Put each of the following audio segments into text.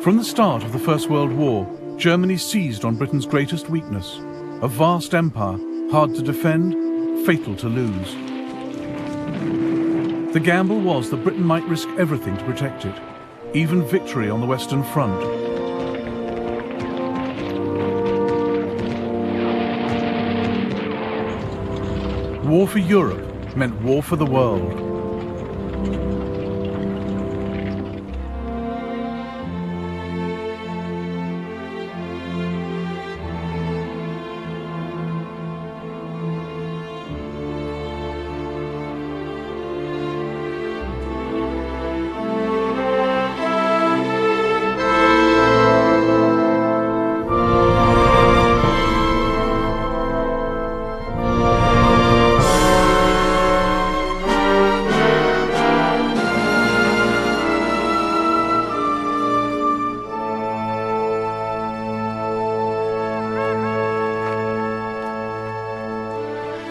From the start of the First World War, Germany seized on Britain's greatest weakness, a vast empire, hard to defend, fatal to lose. The gamble was that Britain might risk everything to protect it, even victory on the Western Front. War for Europe meant war for the world.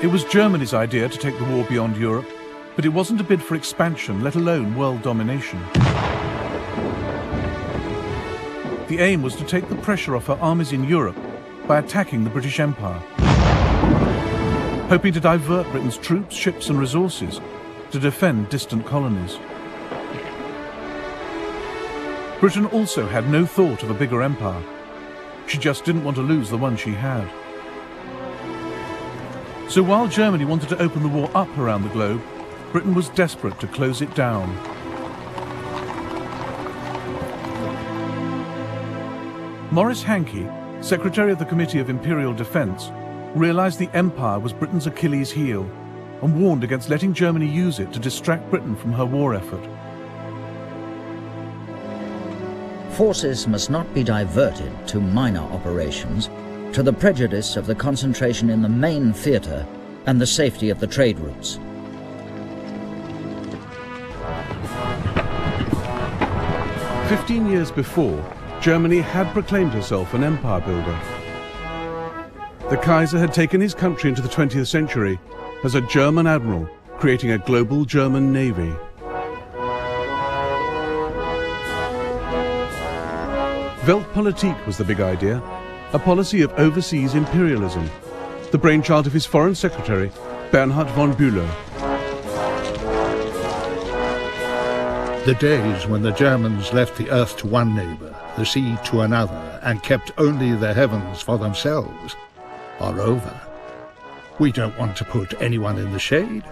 It was Germany's idea to take the war beyond Europe, but it wasn't a bid for expansion, let alone world domination. The aim was to take the pressure off her armies in Europe by attacking the British Empire, hoping to divert Britain's troops, ships and resources to defend distant colonies. Britain also had no thought of a bigger empire. She just didn't want to lose the one she had. So while Germany wanted to open the war up around the globe, Britain was desperate to close it down. Maurice Hankey, Secretary of the Committee of Imperial Defence, realised the empire was Britain's Achilles heel and warned against letting Germany use it to distract Britain from her war effort. Forces must not be diverted to minor operations, to the prejudice of the concentration in the main theatre and the safety of the trade routes. "15 years before, Germany had proclaimed herself an empire builder. The Kaiser had taken his country into the 20th century as a German admiral, creating a global German navy. Weltpolitik was the big idea, a policy of overseas imperialism, the brainchild of his foreign secretary, Bernhard von Bülow. The days when the Germans left the earth to one neighbour, the sea to another, and kept only the heavens for themselves are over. We don't want to put anyone in the shade,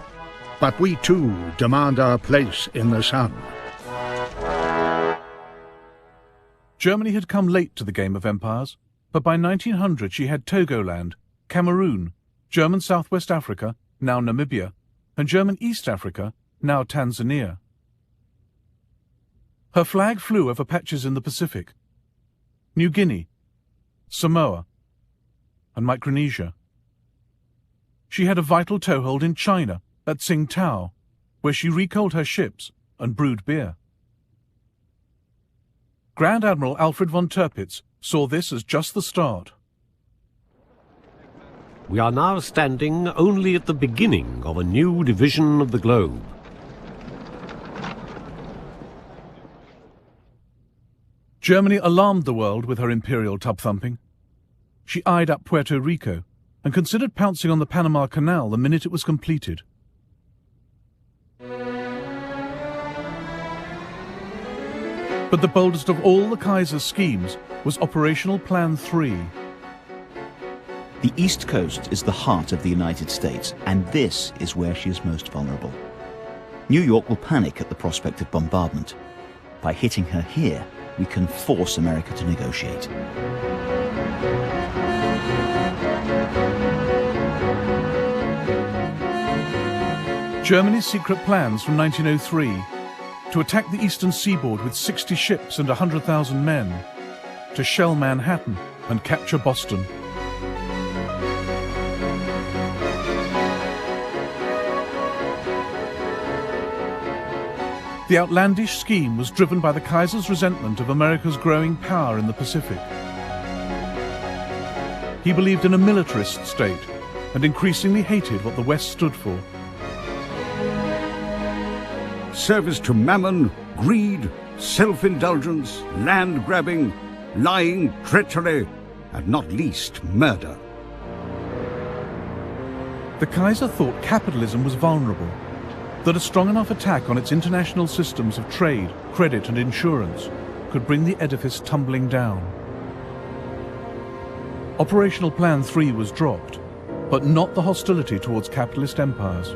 but we too demand our place in the sun. Germany had come late to the game of empires, but by 1900 she had Togoland, Cameroon, German Southwest Africa, now Namibia, and German East Africa, now Tanzania. Her flag flew over patches in the Pacific, New Guinea, Samoa, and Micronesia. She had a vital toehold in China, at Tsingtao, where she recoaled her ships and brewed beer. Grand Admiral Alfred von Tirpitz saw this as just the start. We are now standing only at the beginning of a new division of the globe. Germany alarmed the world with her imperial tub-thumping. She eyed up Puerto Rico and considered pouncing on the Panama Canal the minute it was completed. But the boldest of all the Kaiser's schemes was Operational Plan 3. The East Coast is the heart of the United States, and this is where she is most vulnerable. New York will panic at the prospect of bombardment. By hitting her here, we can force America to negotiate. Germany's secret plans from 1903 to attack the eastern seaboard with 60 ships and 100,000 men, to shell Manhattan and capture Boston. The outlandish scheme was driven by the Kaiser's resentment of America's growing power in the Pacific. He believed in a militarist state and increasingly hated what the West stood for. Service to mammon, greed, self-indulgence, land-grabbing, lying, treachery, and not least murder. The Kaiser thought capitalism was vulnerable, that a strong enough attack on its international systems of trade, credit and insurance could bring the edifice tumbling down. Operational Plan 3 was dropped, but not the hostility towards capitalist empires.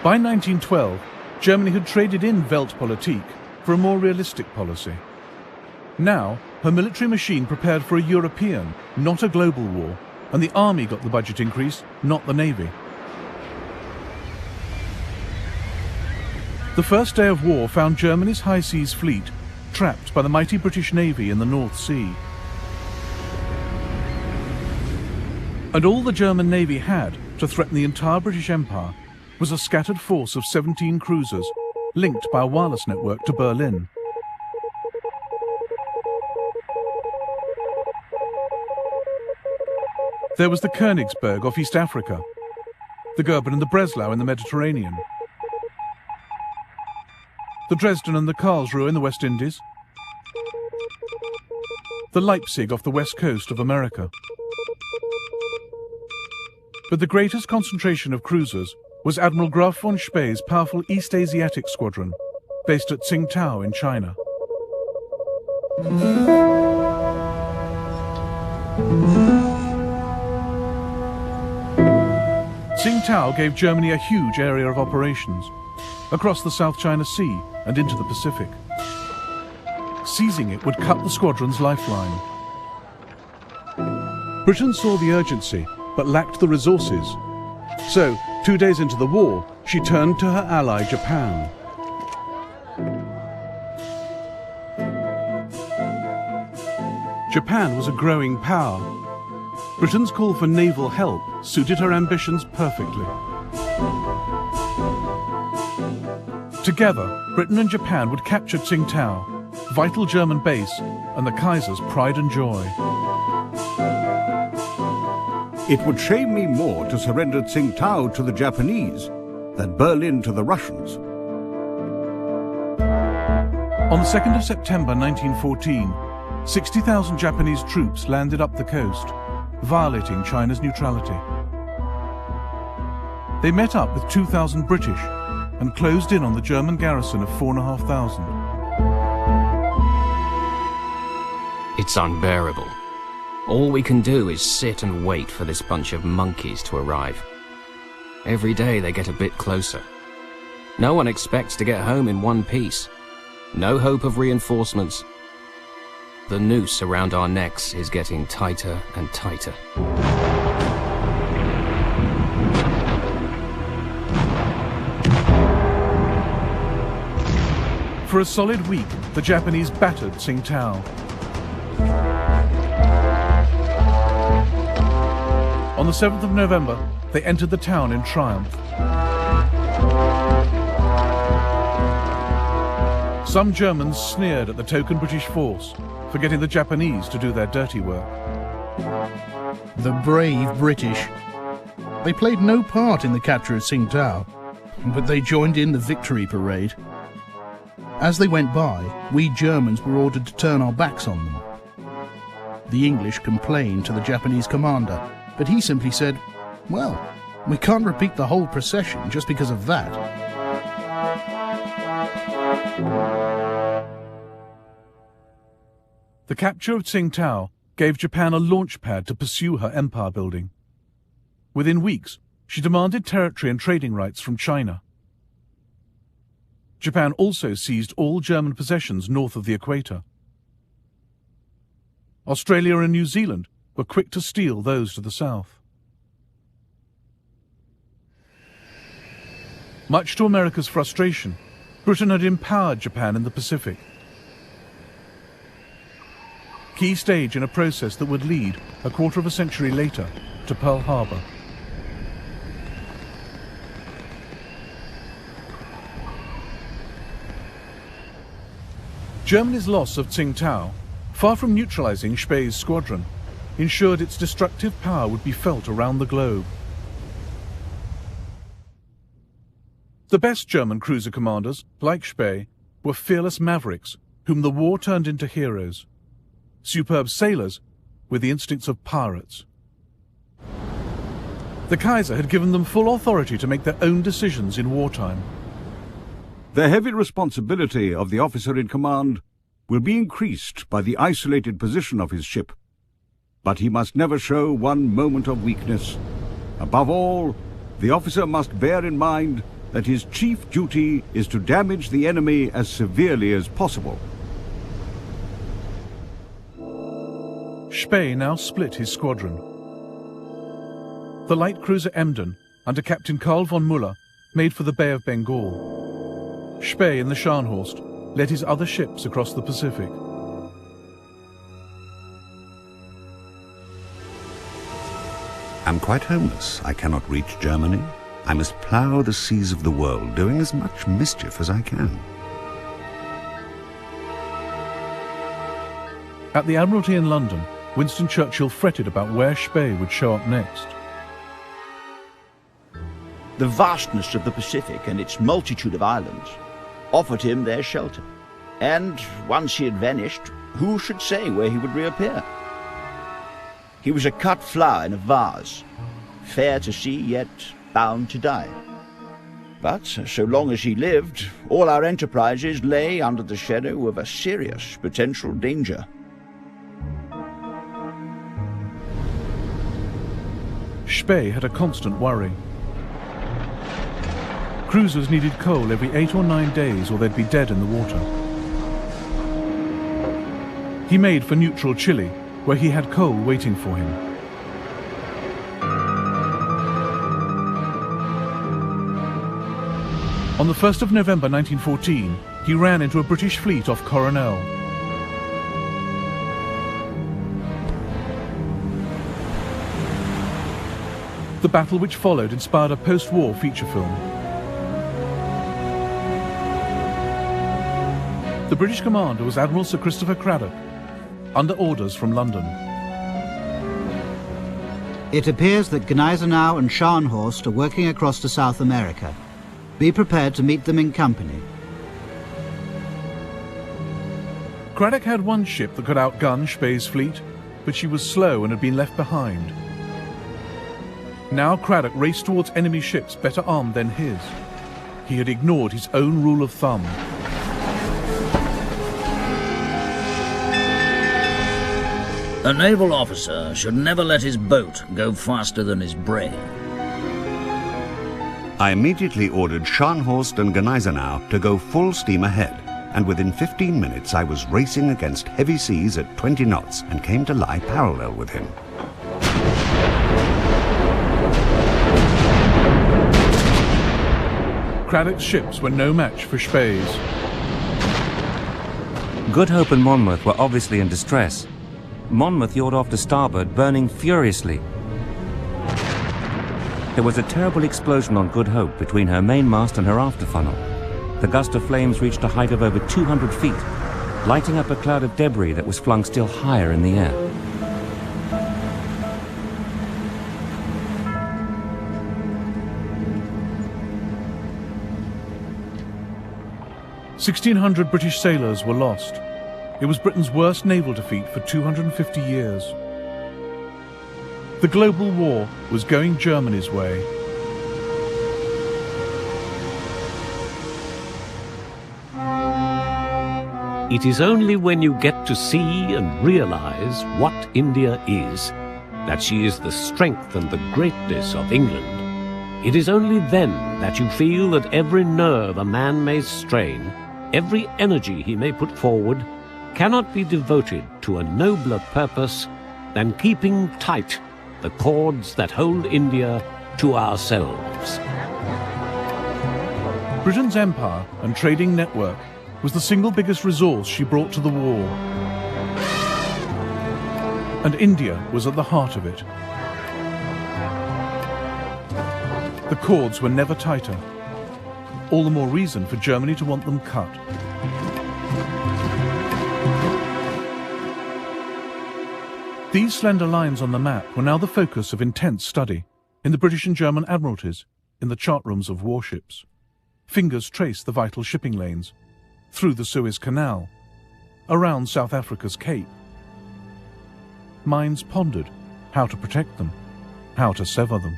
By 1912, Germany had traded in Weltpolitik for a more realistic policy. Now, her military machine prepared for a European, not a global war, and the army got the budget increase, not the navy. The first day of war found Germany's high seas fleet trapped by the mighty British Navy in the North Sea. And all the German Navy had to threaten the entire British Empire was a scattered force of 17 cruisers linked by a wireless network to Berlin. There was the Königsberg off East Africa, the Goeben and the Breslau in the Mediterranean, the Dresden and the Karlsruhe in the West Indies, the Leipzig off the west coast of America. But the greatest concentration of cruisers was Admiral Graf von Spee's powerful East Asiatic Squadron, based at Tsingtao in China. Tsingtao gave Germany a huge area of operations, across the South China Sea and into the Pacific. Seizing it would cut the squadron's lifeline. Britain saw the urgency, but lacked the resources. So, 2 days into the war, she turned to her ally Japan. Japan was a growing power. Britain's call for naval help suited her ambitions perfectly. Together, Britain and Japan would capture Tsingtao, vital German base, and the Kaiser's pride and joy. It would shame me more to surrender Tsingtao to the Japanese than Berlin to the Russians. On the 2nd of September 1914, 60,000 Japanese troops landed up the coast, violating China's neutrality. They met up with 2,000 British and closed in on the German garrison of 4,500. It's unbearable. All we can do is sit and wait for this bunch of monkeys to arrive. Every day they get a bit closer. No one expects to get home in one piece. No hope of reinforcements. The noose around our necks is getting tighter and tighter. For a solid week, the Japanese battered Tsingtao. On the 7th of November, they entered the town in triumph. Some Germans sneered at the token British force for getting the Japanese to do their dirty work. The brave British. They played no part in the capture of Tsingtao, but they joined in the victory parade. As they went by, we Germans were ordered to turn our backs on them. The English complained to the Japanese commander, but he simply said, "Well, we can't repeat the whole procession just because of that." The capture of Tsingtao gave Japan a launch pad to pursue her empire building. Within weeks, she demanded territory and trading rights from China. Japan also seized all German possessions north of the equator. Australia and New Zealand were quick to steal those to the south. Much to America's frustration, Britain had empowered Japan in the Pacific. Key stage in a process that would lead, a quarter of a century later, to Pearl Harbor. Germany's loss of Tsingtao, far from neutralizing Spee's squadron, ensured its destructive power would be felt around the globe. The best German cruiser commanders, like Spee, were fearless mavericks whom the war turned into heroes. Superb sailors with the instincts of pirates. The Kaiser had given them full authority to make their own decisions in wartime. The heavy responsibility of the officer in command will be increased by the isolated position of his ship. But he must never show one moment of weakness. Above all, the officer must bear in mind that his chief duty is to damage the enemy as severely as possible. Spee now split his squadron. The light cruiser Emden, under Captain Karl von Müller, made for the Bay of Bengal. Spee in the Scharnhorst led his other ships across the Pacific. I'm quite homeless. I cannot reach Germany. I must plough the seas of the world, doing as much mischief as I can. At the Admiralty in London, Winston Churchill fretted about where Spee would show up next. The vastness of the Pacific and its multitude of islands offered him their shelter. And once he had vanished, who should say where he would reappear? He was a cut flower in a vase, fair to see, yet bound to die. But so long as he lived, all our enterprises lay under the shadow of a serious potential danger. Spee had a constant worry. Cruisers needed coal every 8 or 9 days or they'd be dead in the water. He made for neutral Chile, where he had coal waiting for him. On the 1st of November 1914, he ran into a British fleet off Coronel. The battle which followed inspired a post-war feature film. The British commander was Admiral Sir Christopher Cradock, under orders from London. It appears that Gneisenau and Scharnhorst are working across to South America. Be prepared to meet them in company. Cradock had one ship that could outgun Spee's fleet, but she was slow and had been left behind. Now Cradock raced towards enemy ships better armed than his. He had ignored his own rule of thumb. A naval officer should never let his boat go faster than his brain. I immediately ordered Scharnhorst and Gneisenau to go full steam ahead, and within 15 minutes I was racing against heavy seas at 20 knots and came to lie parallel with him. Cradock's ships were no match for Spee's. Good Hope and Monmouth were obviously in distress. Monmouth yawed off to starboard, burning furiously. There was a terrible explosion on Good Hope between her mainmast and her afterfunnel. The gust of flames reached a height of over 200 feet, lighting up a cloud of debris that was flung still higher in the air. "1,600 British sailors were lost. It was Britain's worst naval defeat for 250 years. The global war was going Germany's way. It is only when you get to see and realize what India is, that she is the strength and the greatness of England. It is only then that you feel that every nerve a man may strain, every energy he may put forward, cannot be devoted to a nobler purpose than keeping tight the cords that hold India to ourselves. Britain's empire and trading network was the single biggest resource she brought to the war. And India was at the heart of it. The cords were never tighter. All the more reason for Germany to want them cut. These slender lines on the map were now the focus of intense study in the British and German admiralties, in the chart rooms of warships. Fingers traced the vital shipping lanes, through the Suez Canal, around South Africa's Cape. Minds pondered how to protect them, how to sever them.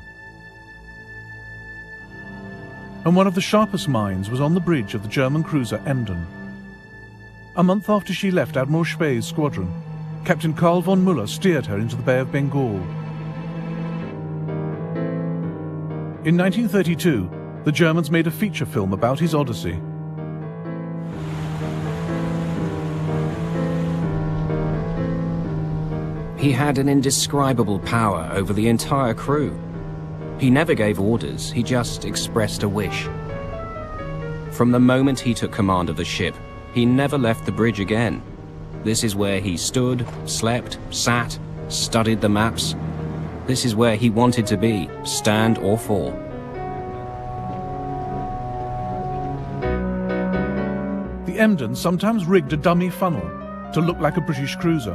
And one of the sharpest minds was on the bridge of the German cruiser Emden. A month after she left Admiral Spee's squadron, Captain Karl von Müller steered her into the Bay of Bengal. In 1932, the Germans made a feature film about his odyssey. He had an indescribable power over the entire crew. He never gave orders, he just expressed a wish. From the moment he took command of the ship, he never left the bridge again. This is where he stood, slept, sat, studied the maps. This is where he wanted to be, stand or fall. The Emden sometimes rigged a dummy funnel to look like a British cruiser.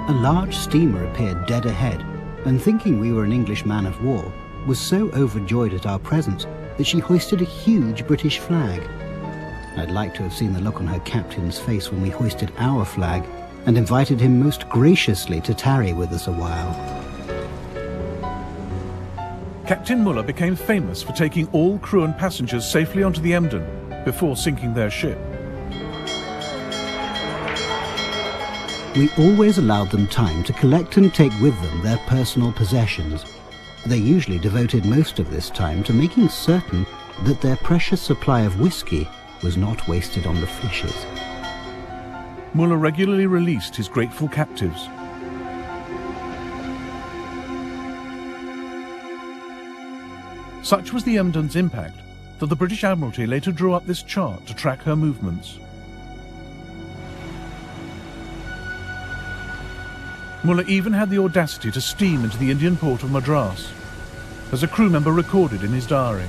A large steamer appeared dead ahead, and thinking we were an English man of war, was so overjoyed at our presence that she hoisted a huge British flag. I'd like to have seen the look on her captain's face when we hoisted our flag, and invited him most graciously to tarry with us a while. Captain Müller became famous for taking all crew and passengers safely onto the Emden before sinking their ship. We always allowed them time to collect and take with them their personal possessions. They usually devoted most of this time to making certain that their precious supply of whiskey was not wasted on the fishes. Müller regularly released his grateful captives. Such was the Emden's impact that the British Admiralty later drew up this chart to track her movements. Müller even had the audacity to steam into the Indian port of Madras, as a crew member recorded in his diary.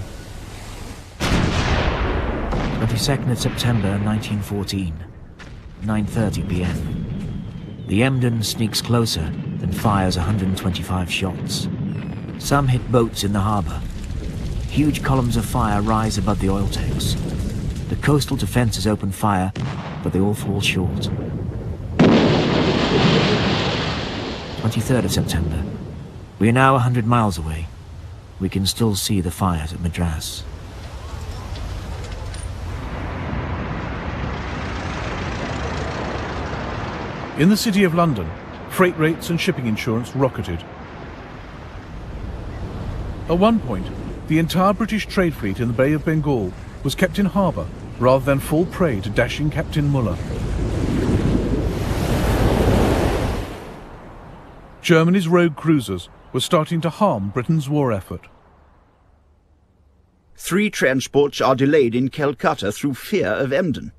22nd of September 1914, 9:30 p.m. The Emden sneaks closer, then fires 125 shots. Some hit boats in the harbour. Huge columns of fire rise above the oil tanks. The coastal defences open fire, but they all fall short. 23rd of September. We are now 100 miles away. We can still see the fires at Madras. In the City of London, freight rates and shipping insurance rocketed. At one point, the entire British trade fleet in the Bay of Bengal was kept in harbour rather than fall prey to dashing Captain Müller. Germany's rogue cruisers were starting to harm Britain's war effort. 3 transports are delayed in Calcutta through fear of Emden.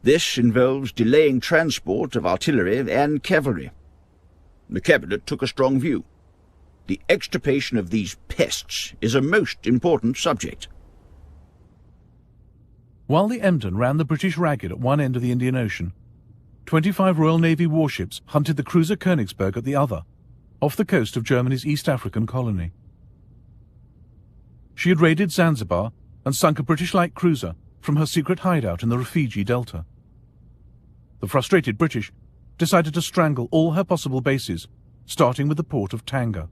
This involves delaying transport of artillery and cavalry. The Cabinet took a strong view. The extirpation of these pests is a most important subject. While the Emden ran the British ragged at one end of the Indian Ocean, 25 Royal Navy warships hunted the cruiser Königsberg at the other, off the coast of Germany's East African colony. She had raided Zanzibar and sunk a British light cruiser from her secret hideout in the Rufiji Delta. The frustrated British decided to strangle all her possible bases, starting with the port of Tanga.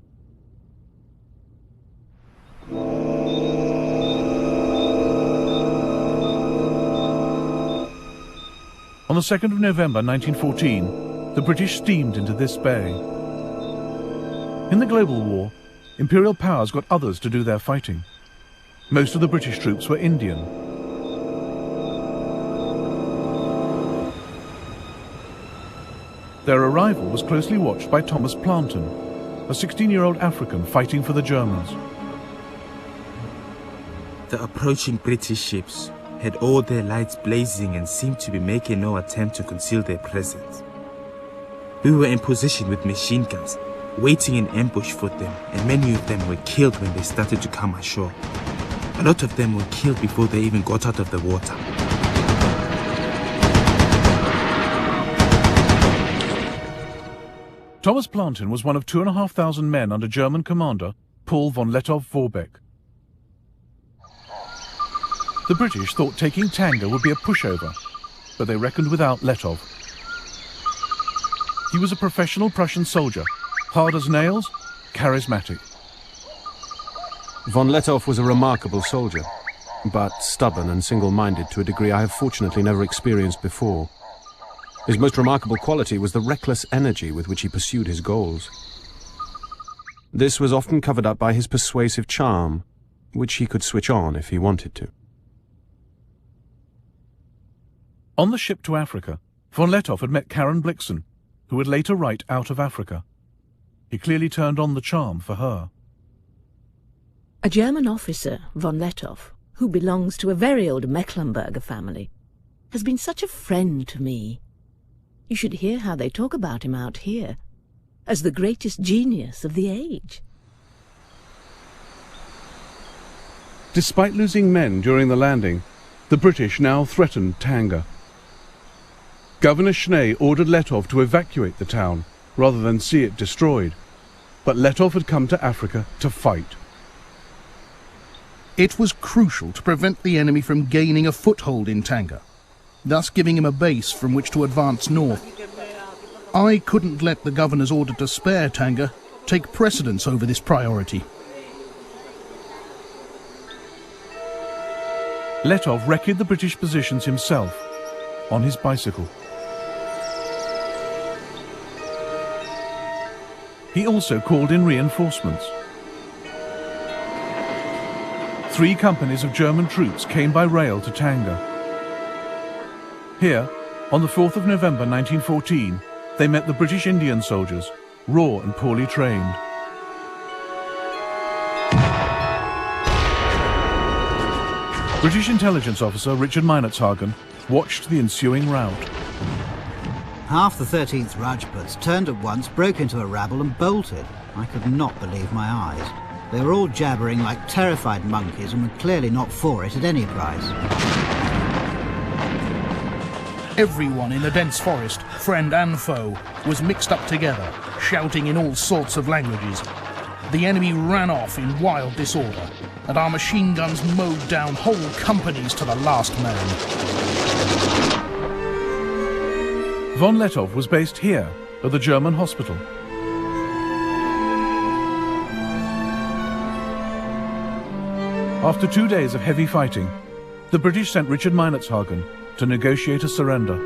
On the 2nd of November 1914, the British steamed into this bay. In the global war, imperial powers got others to do their fighting. Most of the British troops were Indian. Their arrival was closely watched by Thomas Planton, a 16-year-old African fighting for the Germans. The approaching British ships had all their lights blazing and seemed to be making no attempt to conceal their presence. We were in position with machine guns, waiting in ambush for them, and many of them were killed when they started to come ashore. A lot of them were killed before they even got out of the water. Thomas Plantin was one of 2,500 men under German commander Paul von Lettow-Vorbeck. The British thought taking Tanga would be a pushover, but they reckoned without Lettow. He was a professional Prussian soldier, hard as nails, charismatic. Von Lettow was a remarkable soldier, but stubborn and single-minded to a degree I have fortunately never experienced before. His most remarkable quality was the reckless energy with which he pursued his goals. This was often covered up by his persuasive charm, which he could switch on if he wanted to. On the ship to Africa, von Lettow had met Karen Blixen, who would later write Out of Africa. He clearly turned on the charm for her. A German officer, von Lettow, who belongs to a very old Mecklenburger family, has been such a friend to me. You should hear how they talk about him out here, as the greatest genius of the age. Despite losing men during the landing, the British now threatened Tanga. Governor Schnee ordered Lettow to evacuate the town, rather than see it destroyed. But Lettow had come to Africa to fight. It was crucial to prevent the enemy from gaining a foothold in Tanga, thus giving him a base from which to advance north. I couldn't let the governor's order to spare Tanga take precedence over this priority. Lettow wrecked the British positions himself, on his bicycle. He also called in reinforcements. 3 companies of German troops came by rail to Tanga. Here, on the 4th of November 1914, they met the British Indian soldiers, raw and poorly trained. British intelligence officer Richard Meinertzhagen watched the ensuing rout. Half the 13th Rajputs turned at once, broke into a rabble and bolted. I could not believe my eyes. They were all jabbering like terrified monkeys and were clearly not for it at any price. Everyone in the dense forest, friend and foe, was mixed up together, shouting in all sorts of languages. The enemy ran off in wild disorder, and our machine guns mowed down whole companies to the last man. Von Lettow was based here, at the German hospital. After 2 days of heavy fighting, the British sent Richard Meinertzhagen to negotiate a surrender.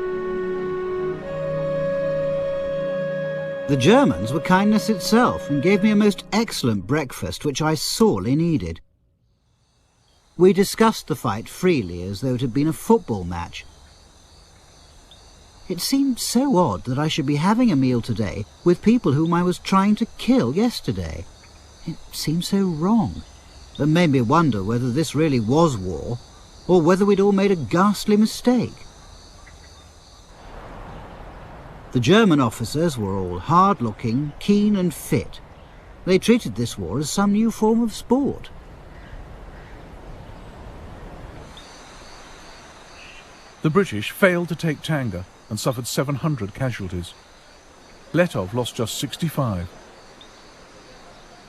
The Germans were kindness itself and gave me a most excellent breakfast, which I sorely needed. We discussed the fight freely as though it had been a football match. It seemed so odd that I should be having a meal today with people whom I was trying to kill yesterday. It seemed so wrong. It made me wonder whether this really was war, or whether we'd all made a ghastly mistake. The German officers were all hard-looking, keen and fit. They treated this war as some new form of sport. The British failed to take Tanga and suffered 700 casualties. Lettow lost just 65.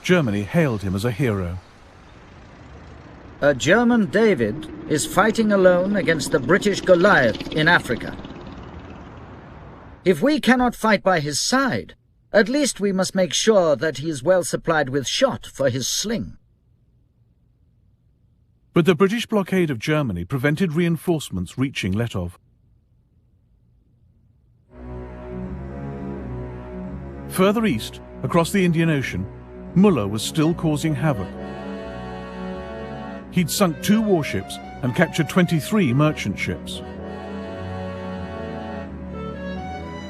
Germany hailed him as a hero. A German David is fighting alone against the British Goliath in Africa. If we cannot fight by his side, at least we must make sure that he is well supplied with shot for his sling. But the British blockade of Germany prevented reinforcements reaching Lettow. Further east, across the Indian Ocean, Muller was still causing havoc. He'd sunk 2 warships and captured 23 merchant ships.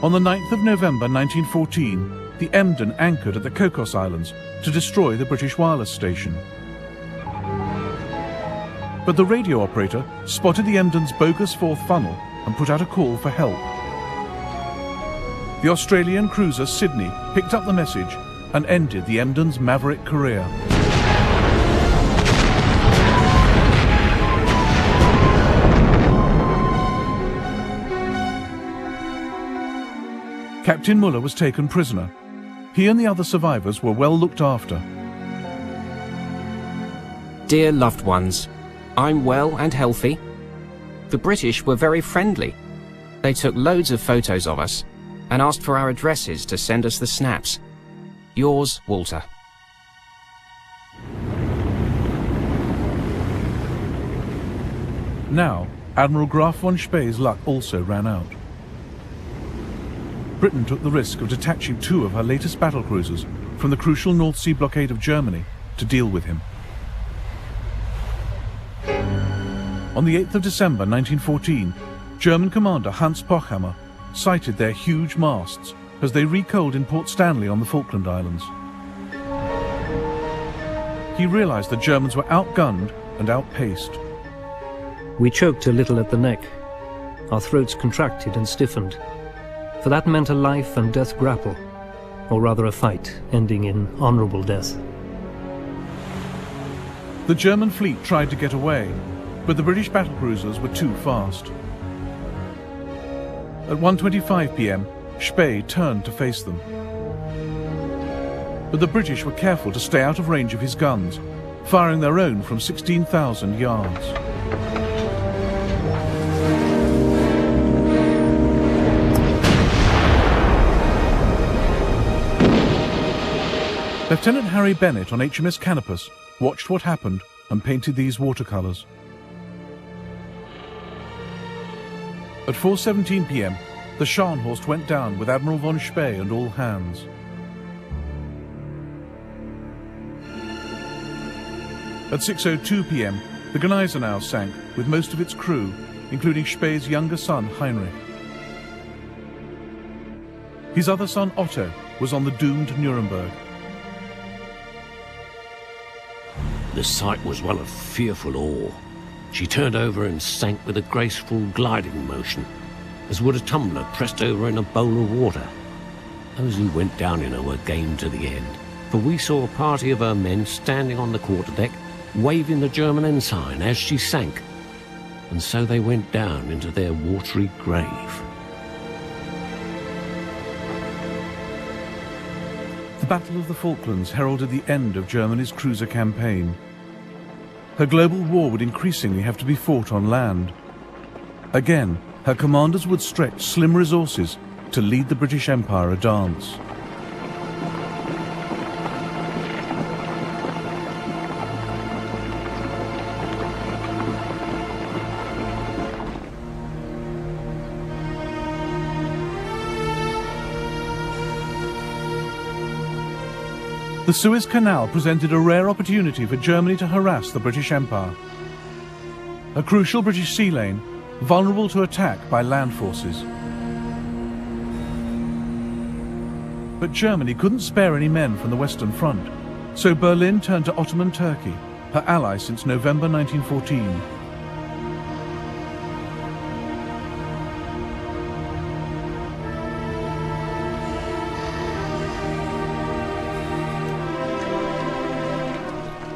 On the 9th of November 1914, the Emden anchored at the Cocos Islands to destroy the British wireless station. But the radio operator spotted the Emden's bogus 4th funnel and put out a call for help. The Australian cruiser Sydney picked up the message and ended the Emden's maverick career. Captain Muller was taken prisoner, He and the other survivors were well looked after. Dear loved ones, I'm well and healthy. The British were very friendly. They took loads of photos of us and asked for our addresses to send us the snaps. Yours, Walter. Now, Admiral Graf von Spee's luck also ran out. Britain took the risk of detaching 2 of her latest battlecruisers from the crucial North Sea blockade of Germany to deal with him. On the 8th of December 1914, German commander Hans Pochhammer sighted their huge masts as they recoaled in Port Stanley on the Falkland Islands. He realized the Germans were outgunned and outpaced. We choked a little at the neck. Our throats contracted and stiffened. For that meant a life and death grapple, or rather a fight ending in honorable death. The German fleet tried to get away, but the British battlecruisers were too fast. At 1:25 p.m, Spee turned to face them. But the British were careful to stay out of range of his guns, firing their own from 16,000 yards. Lieutenant Harry Bennett on HMS Canopus watched what happened and painted these watercolours. At 4:17 p.m, the Scharnhorst went down with Admiral von Spee and all hands. At 6:02 p.m, the Gneisenau sank with most of its crew, including Spee's younger son Heinrich. His other son Otto was on the doomed Nuremberg. The sight was one of fearful awe. She turned over and sank with a graceful gliding motion, as would a tumbler pressed over in a bowl of water. Those who went down in her were game to the end, for we saw a party of her men standing on the quarterdeck, waving the German ensign as she sank, and so they went down into their watery grave. The Battle of the Falklands heralded the end of Germany's cruiser campaign. Her global war would increasingly have to be fought on land. Again, her commanders would stretch slim resources to lead the British Empire a dance. The Suez Canal presented a rare opportunity for Germany to harass the British Empire. A crucial British sea lane, vulnerable to attack by land forces. But Germany couldn't spare any men from the Western Front, so Berlin turned to Ottoman Turkey, her ally since November 1914.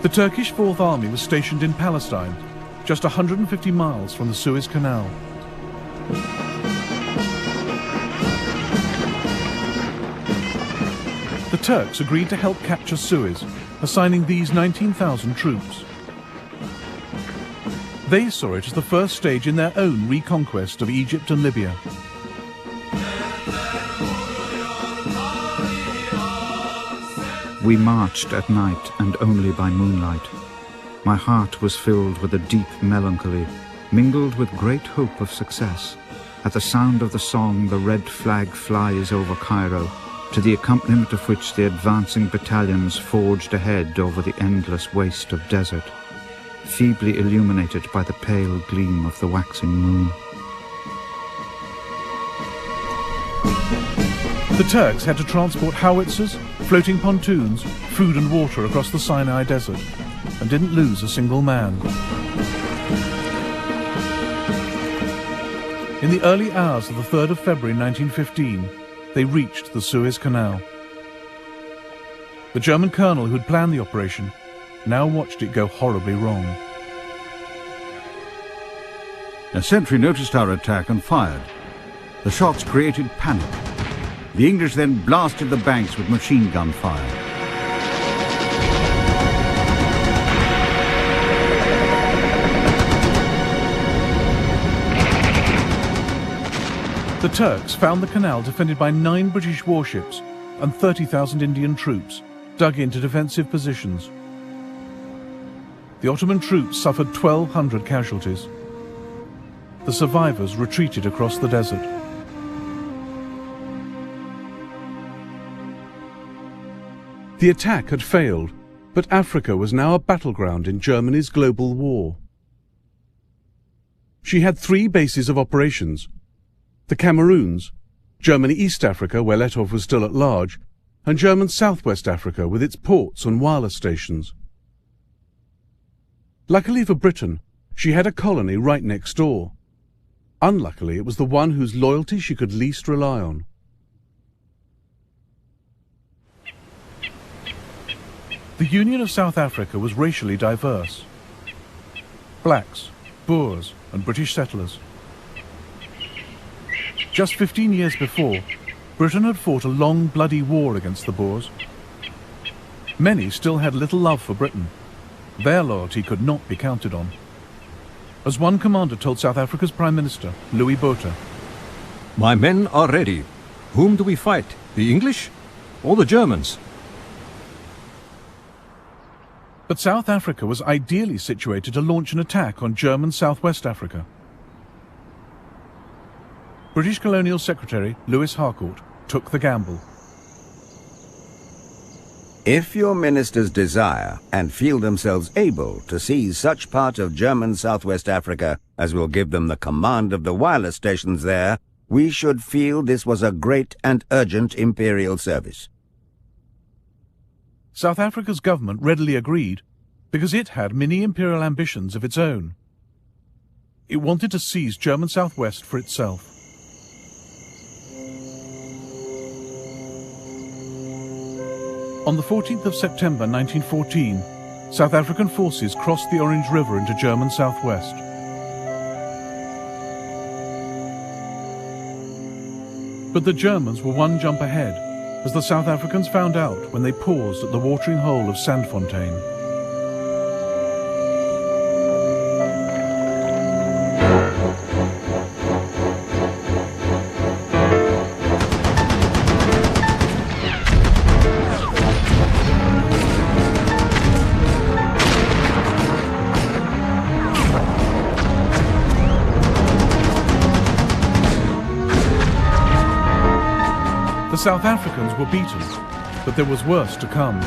The Turkish Fourth Army was stationed in Palestine, just 150 miles from the Suez Canal. The Turks agreed to help capture Suez, assigning these 19,000 troops. They saw it as the first stage in their own reconquest of Egypt and Libya. We marched at night and only by moonlight. My heart was filled with a deep melancholy, mingled with great hope of success. At the sound of the song, the red flag flies over Cairo, to the accompaniment of which the advancing battalions forged ahead over the endless waste of desert, feebly illuminated by the pale gleam of the waxing moon. The Turks had to transport howitzers, floating pontoons, food and water across the Sinai Desert, and didn't lose a single man. In the early hours of the 3rd of February 1915, they reached the Suez Canal. The German colonel who had planned the operation now watched it go horribly wrong. A sentry noticed our attack and fired. The shots created panic. The English then blasted the banks with machine gun fire. The Turks found the canal defended by 9 British warships and 30,000 Indian troops dug into defensive positions. The Ottoman troops suffered 1,200 casualties. The survivors retreated across the desert. The attack had failed, but Africa was now a battleground in Germany's global war. She had 3 bases of operations: the Cameroons, Germany East Africa, where Letov was still at large, and German Southwest Africa with its ports and wireless stations. Luckily for Britain, she had a colony right next door. Unluckily, it was the one whose loyalty she could least rely on. The Union of South Africa was racially diverse. Blacks, Boers, and British settlers. Just 15 years before, Britain had fought a long, bloody war against the Boers. Many still had little love for Britain. Their loyalty could not be counted on. As one commander told South Africa's Prime Minister, Louis Botha, "My men are ready. Whom do we fight? The English or the Germans?" But South Africa was ideally situated to launch an attack on German Southwest Africa. British Colonial Secretary Lewis Harcourt took the gamble. If your ministers desire and feel themselves able to seize such part of German Southwest Africa as will give them the command of the wireless stations there, we should feel this was a great and urgent imperial service. South Africa's government readily agreed because it had many imperial ambitions of its own. It wanted to seize German Southwest for itself. On the 14th of September 1914, South African forces crossed the Orange River into German Southwest. But the Germans were one jump ahead, as the South Africans found out when they paused at the watering hole of Sandfontein. The South Africans were beaten, but there was worse to come.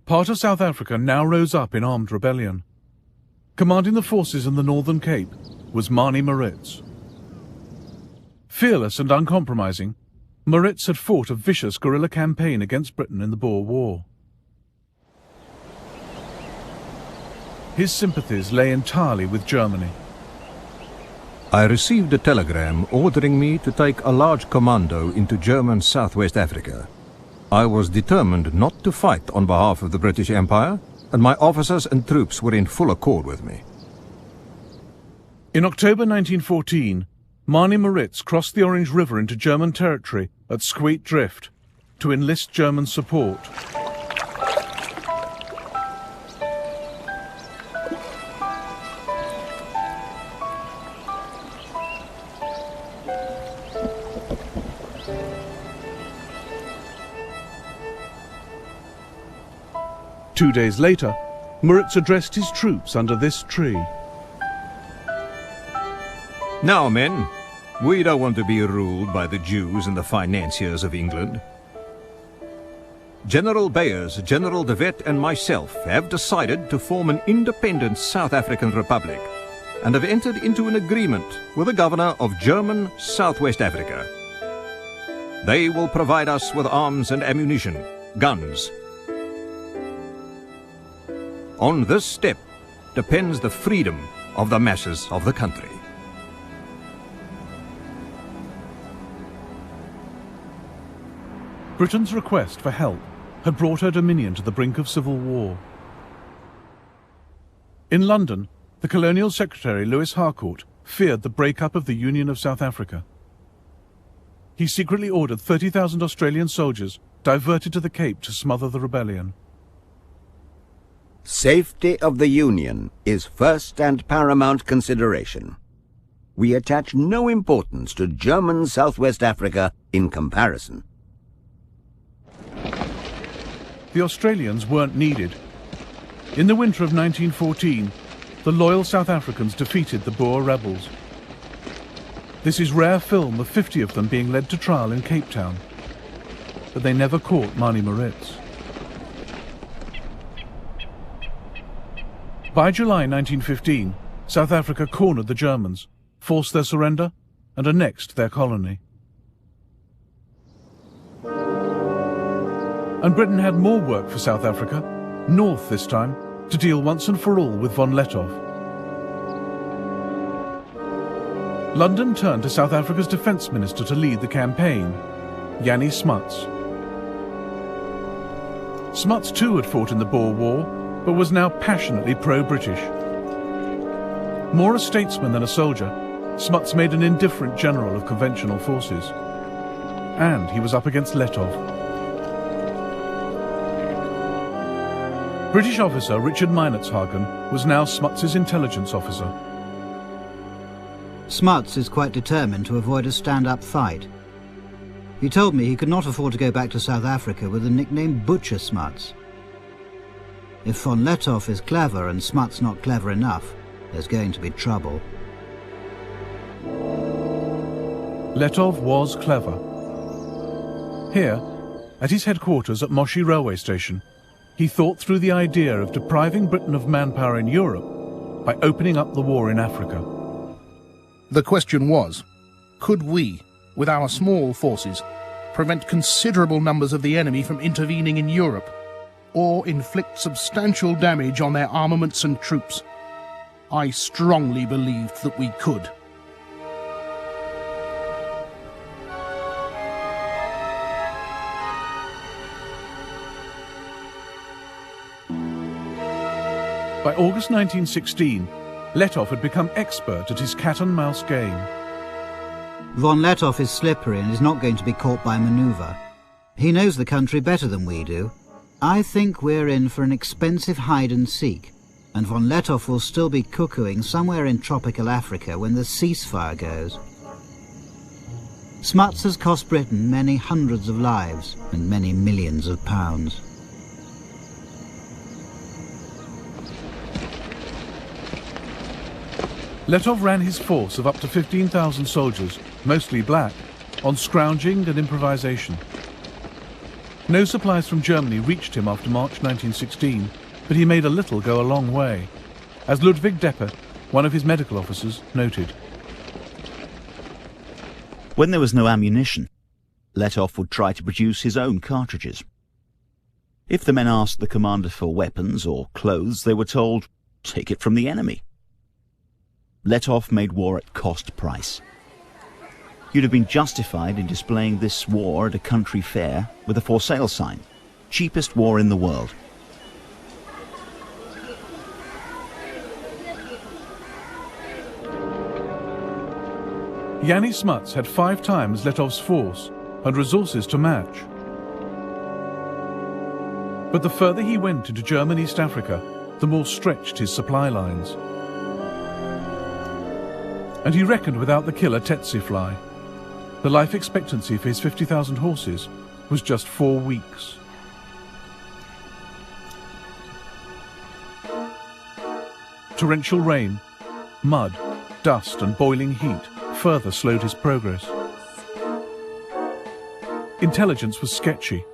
Part of South Africa now rose up in armed rebellion. Commanding the forces in the Northern Cape was Manie Maritz. Fearless and uncompromising, Maritz had fought a vicious guerrilla campaign against Britain in the Boer War. His sympathies lay entirely with Germany. I received a telegram ordering me to take a large commando into German Southwest Africa. I was determined not to fight on behalf of the British Empire, and my officers and troops were in full accord with me. In October 1914, Manie Maritz crossed the Orange River into German territory at Squeet Drift to enlist German support. Two days later, Maritz addressed his troops under this tree. Now, men, we don't want to be ruled by the Jews and the financiers of England. General Beyers, General de Wet and myself have decided to form an independent South African Republic and have entered into an agreement with the governor of German Southwest Africa. They will provide us with arms and ammunition, guns. On this step depends the freedom of the masses of the country. Britain's request for help had brought her dominion to the brink of civil war. In London, the Colonial Secretary Lewis Harcourt feared the breakup of the Union of South Africa. He secretly ordered 30,000 Australian soldiers diverted to the Cape to smother the rebellion. Safety of the Union is first and paramount consideration. We attach no importance to German Southwest Africa in comparison. The Australians weren't needed. In the winter of 1914, the loyal South Africans defeated the Boer rebels. This is rare film of 50 of them being led to trial in Cape Town, but they never caught Mani Moritz. By July 1915, South Africa cornered the Germans, forced their surrender, and annexed their colony. And Britain had more work for South Africa, north this time, to deal once and for all with von Lettow. London turned to South Africa's defence minister to lead the campaign, Jannie Smuts. Smuts too had fought in the Boer War, but was now passionately pro-British. More a statesman than a soldier, Smuts made an indifferent general of conventional forces. And he was up against Lettow. British officer Richard Meinertzhagen was now Smuts's intelligence officer. Smuts is quite determined to avoid a stand-up fight. He told me he could not afford to go back to South Africa with the nickname Butcher Smuts. If von Lettow is clever and Smuts not clever enough, there's going to be trouble. Lettow was clever. Here, at his headquarters at Moshi railway station, he thought through the idea of depriving Britain of manpower in Europe by opening up the war in Africa. The question was, could we, with our small forces, prevent considerable numbers of the enemy from intervening in Europe, or inflict substantial damage on their armaments and troops? I strongly believed that we could. By August 1916, Lettow had become expert at his cat-and-mouse game. Von Lettow is slippery and is not going to be caught by manoeuvre. He knows the country better than we do. I think we're in for an expensive hide-and-seek, and von Lettow will still be cuckooing somewhere in tropical Africa when the ceasefire goes. Smuts has cost Britain many hundreds of lives and many millions of pounds. Lettow ran his force of up to 15,000 soldiers, mostly black, on scrounging and improvisation. No supplies from Germany reached him after March 1916, but he made a little go a long way, as Ludwig Deppe, one of his medical officers, noted. When there was no ammunition, Lettow would try to produce his own cartridges. If the men asked the commander for weapons or clothes, they were told, "Take it from the enemy." Lettow made war at cost price. You'd have been justified in displaying this war at a country fair with a for sale sign. Cheapest war in the world. Jannie Smuts had 5 times Lettow's force and resources to match. But the further he went into German East Africa, the more stretched his supply lines. And he reckoned without the killer tsetse fly. The life expectancy for his 50,000 horses was just 4 weeks. Torrential rain, mud, dust and boiling heat further slowed his progress. Intelligence was sketchy,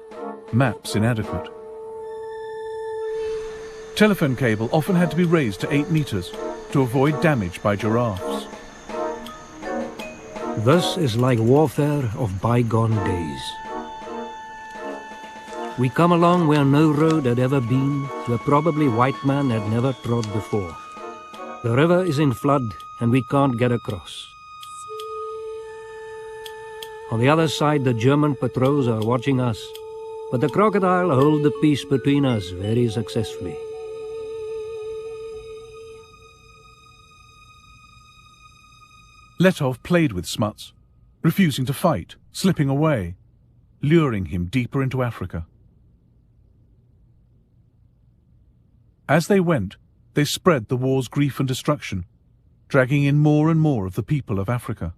maps inadequate. Telephone cable often had to be raised to 8 meters to avoid damage by giraffes. Thus is like warfare of bygone days. We come along where no road had ever been, where probably white man had never trod before. The river is in flood and we can't get across. On the other side, the German patrols are watching us, but the crocodile hold the peace between us very successfully. Letov played with Smuts, refusing to fight, slipping away, luring him deeper into Africa. As they went, they spread the war's grief and destruction, dragging in more and more of the people of Africa.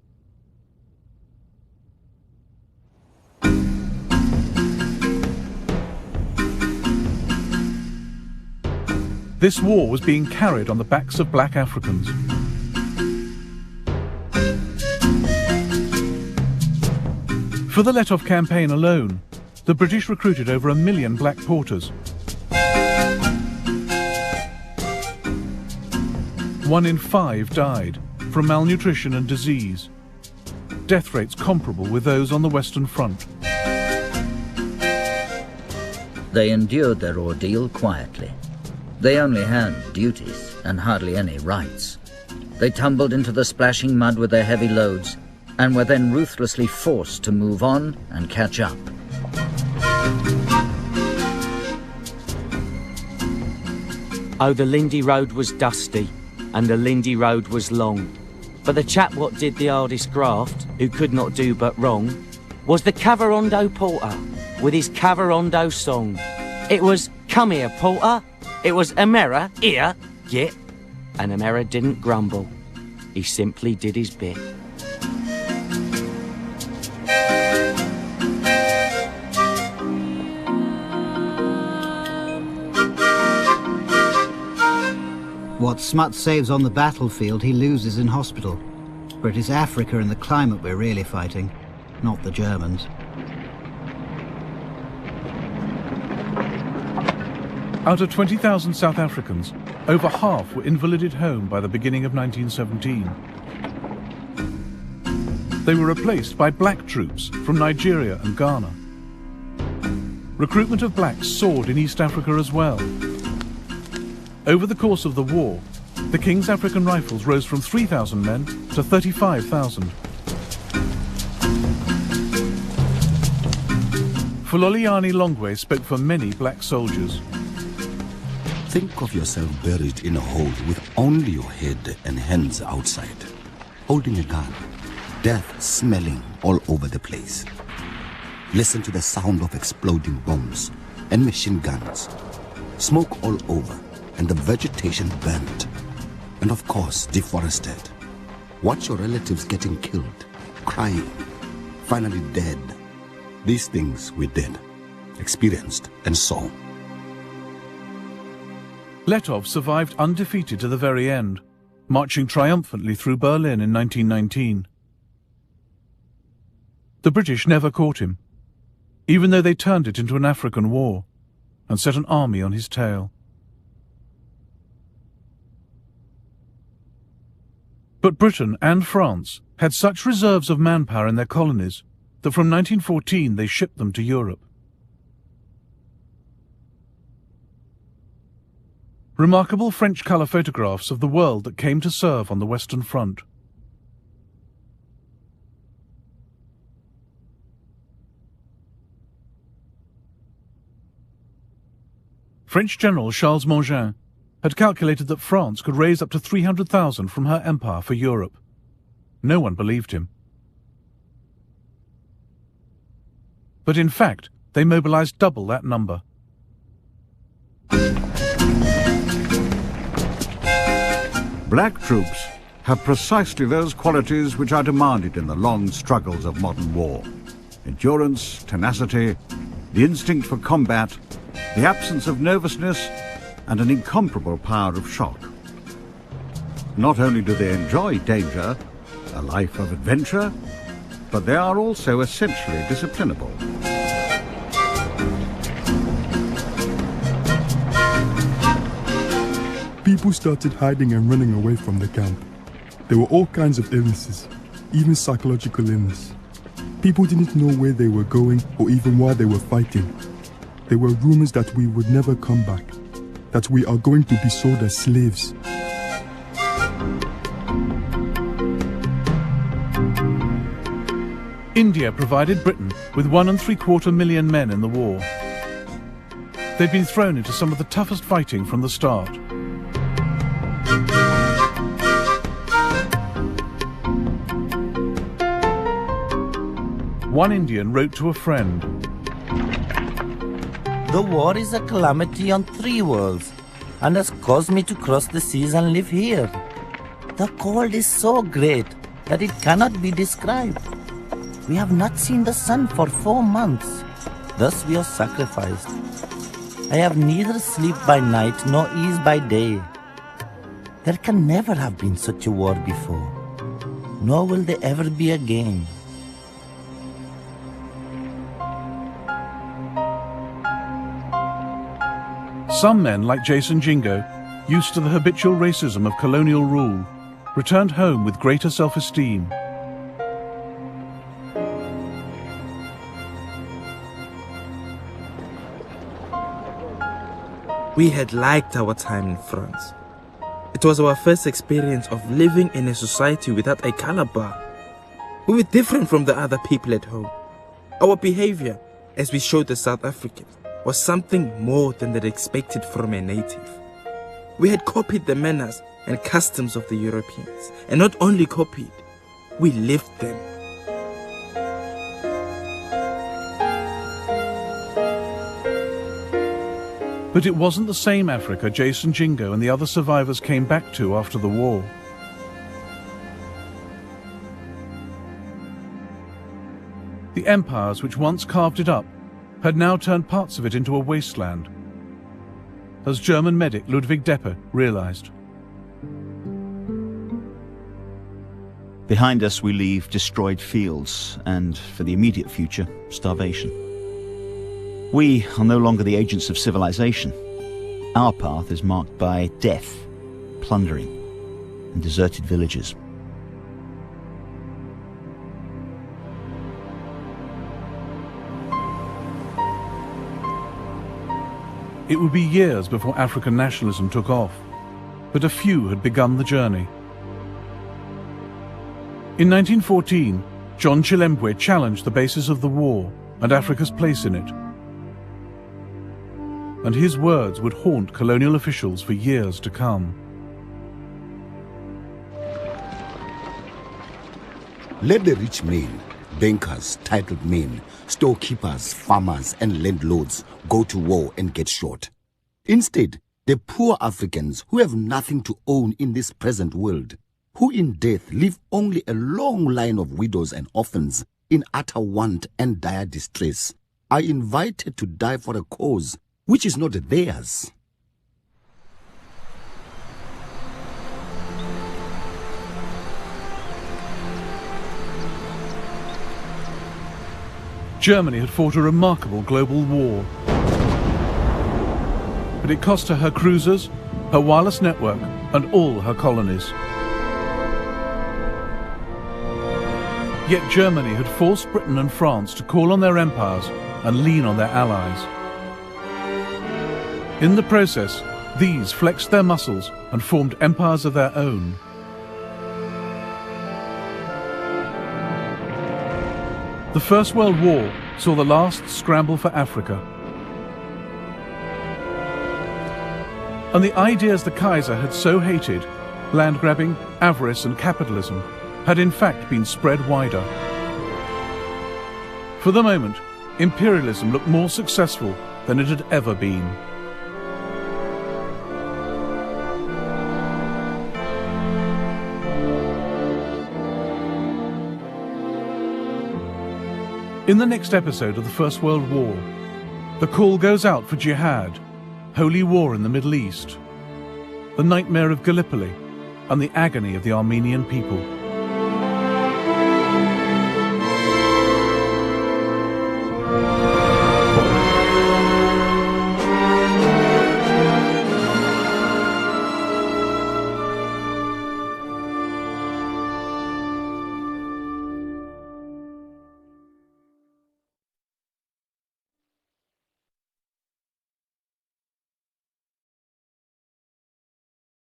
This war was being carried on the backs of black Africans. For the Letov campaign alone, the British recruited over 1 million black porters. 1 in 5 died from malnutrition and disease, death rates comparable with those on the Western Front. They endured their ordeal quietly. They only had duties and hardly any rights. They tumbled into the splashing mud with their heavy loads and were then ruthlessly forced to move on and catch up. Oh, the Lindy Road was dusty, and the Lindy Road was long. But the chap what did the hardest graft, who could not do but wrong, was the Cavarondo porter, with his Cavarondo song. It was, "Come here, porter." It was, "Amera, here, git." And Amera didn't grumble. He simply did his bit. What Smuts saves on the battlefield, he loses in hospital. For it is Africa and the climate we're really fighting, not the Germans. Out of 20,000 South Africans, over half were invalided home by the beginning of 1917. They were replaced by black troops from Nigeria and Ghana. Recruitment of blacks soared in East Africa as well. Over the course of the war, the King's African Rifles rose from 3,000 men to 35,000. Fuloliani Longwe spoke for many black soldiers. Think of yourself buried in a hole with only your head and hands outside, holding a gun, death smelling all over the place. Listen to the sound of exploding bombs and machine guns, smoke all over, and the vegetation burnt, and of course deforested. Watch your relatives getting killed, crying, finally dead. These things we did, experienced, and saw. Letov survived undefeated to the very end, marching triumphantly through Berlin in 1919. The British never caught him, even though they turned it into an African war and set an army on his tail. But Britain and France had such reserves of manpower in their colonies that from 1914 they shipped them to Europe. Remarkable French colour photographs of the world that came to serve on the Western Front. French General Charles Mangin had calculated that France could raise up to 300,000 from her empire for Europe. No one believed him. But in fact, they mobilized double that number. Black troops have precisely those qualities which are demanded in the long struggles of modern war. Endurance, tenacity, the instinct for combat, the absence of nervousness, and an incomparable power of shock. Not only do they enjoy danger, a life of adventure, but they are also essentially disciplinable. People started hiding and running away from the camp. There were all kinds of illnesses, even psychological illness. People didn't know where they were going or even why they were fighting. There were rumors that we would never come back, that we are going to be sold as slaves. India provided Britain with 1.75 million men in the war. They'd been thrown into some of the toughest fighting from the start. One Indian wrote to a friend, "The war is a calamity on 3 worlds and has caused me to cross the seas and live here. The cold is so great that it cannot be described. We have not seen the sun for 4 months. Thus we are sacrificed. I have neither sleep by night nor ease by day. There can never have been such a war before, nor will there ever be again." Some men, like Jason Jingo, used to the habitual racism of colonial rule, returned home with greater self-esteem. We had liked our time in France. It was our first experience of living in a society without a color bar. We were different from the other people at home. Our behavior, as we showed the South Africans, was something more than they'd expected from a native. We had copied the manners and customs of the Europeans, and not only copied, we lived them. But it wasn't the same Africa Jason Jingo and the other survivors came back to after the war. The empires which once carved it up had now turned parts of it into a wasteland, as German medic Ludwig Deppe realized. Behind us we leave destroyed fields and, for the immediate future, starvation. We are no longer the agents of civilization. Our path is marked by death, plundering, and deserted villages. It would be years before African nationalism took off, but a few had begun the journey. In 1914, John Chilembwe challenged the basis of the war and Africa's place in it. And his words would haunt colonial officials for years to come. Let the rich men, bankers, titled men, storekeepers, farmers, and landlords go to war and get shot. Instead, the poor Africans who have nothing to own in this present world, who in death leave only a long line of widows and orphans in utter want and dire distress, are invited to die for a cause which is not theirs. Germany had fought a remarkable global war, but it cost her her cruisers, her wireless network, and all her colonies. Yet Germany had forced Britain and France to call on their empires and lean on their allies. In the process, these flexed their muscles and formed empires of their own. The First World War saw the last scramble for Africa. And the ideas the Kaiser had so hated, land grabbing, avarice and capitalism, had in fact been spread wider. For the moment, imperialism looked more successful than it had ever been. In the next episode of the First World War, the call goes out for jihad, holy war in the Middle East, the nightmare of Gallipoli, and the agony of the Armenian people.